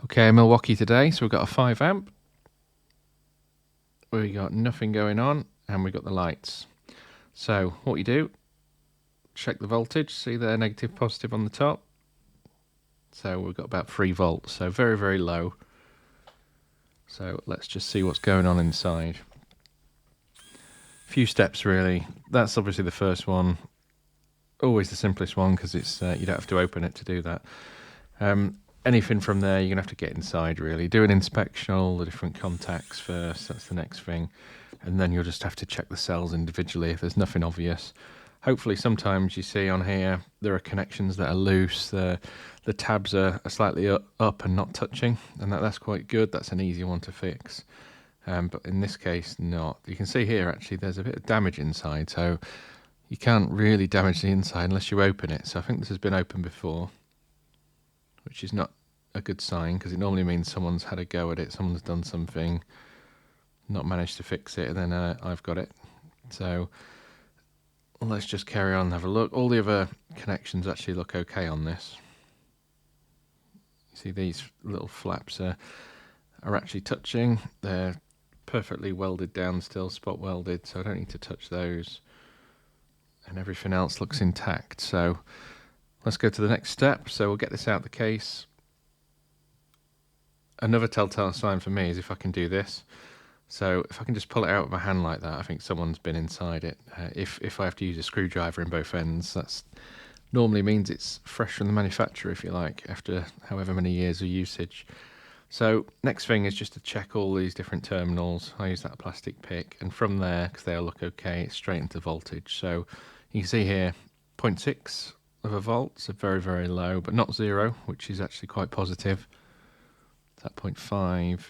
Okay, Milwaukee today, so we've got a 5 amp, we got nothing going on, and we got the lights. So what you do, check the voltage, see the negative positive on the top. So we've got about 3 volts, so very, very low. So let's just see what's going on inside. Few steps really. That's obviously the first one. Always the simplest one because it's you don't have to open it to do that. Anything from there, you're going to have to get inside really. Do an inspection on all the different contacts first, that's the next thing. And then you'll just have to check the cells individually if there's nothing obvious. Hopefully sometimes you see on here, there are connections that are loose, the tabs are slightly up and not touching, and that's quite good, that's an easy one to fix. But in this case, not. You can see here actually there's a bit of damage inside, so you can't really damage the inside unless you open it. So I think this has been opened before, which is not a good sign because it normally means someone's had a go at it, someone's done something, not managed to fix it, and then I've got it. So let's just carry on and have a look. All the other connections actually look okay on this. You see these little flaps are actually touching. They're perfectly welded down still, spot welded, so I don't need to touch those. And everything else looks intact. So let's go to the next step. So we'll get this out of the case. Another telltale sign for me is if I can do this. So if I can just pull it out with my hand like that, I think someone's been inside it. If I have to use a screwdriver in both ends, that's normally means it's fresh from the manufacturer, if you like, after however many years of usage. So next thing is just to check all these different terminals. I use that plastic pick, and from there, because they all look okay, it's straight into voltage. So you can see here 0.6 of a volt, so very, very low, but not 0, which is actually quite positive. It's at 0.5,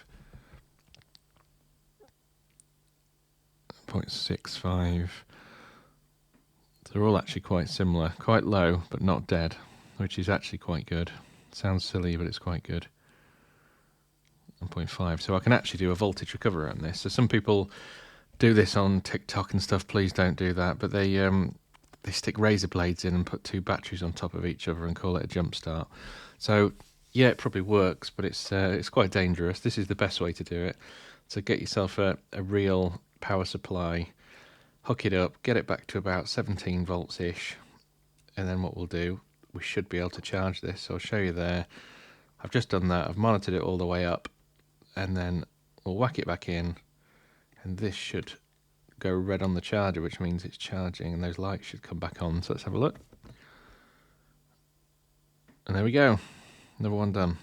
0.65. They're all actually quite similar, quite low, but not dead, which is actually quite good. Sounds silly, but it's quite good. 1.5. So I can actually do a voltage recovery on this. So some people do this on TikTok and stuff. Please don't do that. But they stick razor blades in and put 2 batteries on top of each other and call it a jump start. So yeah, it probably works, but it's quite dangerous. This is the best way to do it. So get yourself a real power supply, hook it up, get it back to about 17 volts ish, and then what we'll do, we should be able to charge this. So I'll show you there. I've just done that. I've monitored it all the way up, and then we'll whack it back in, and this should go red on the charger, which means it's charging, and those lights should come back on. So let's have a look. And there we go. Another one done.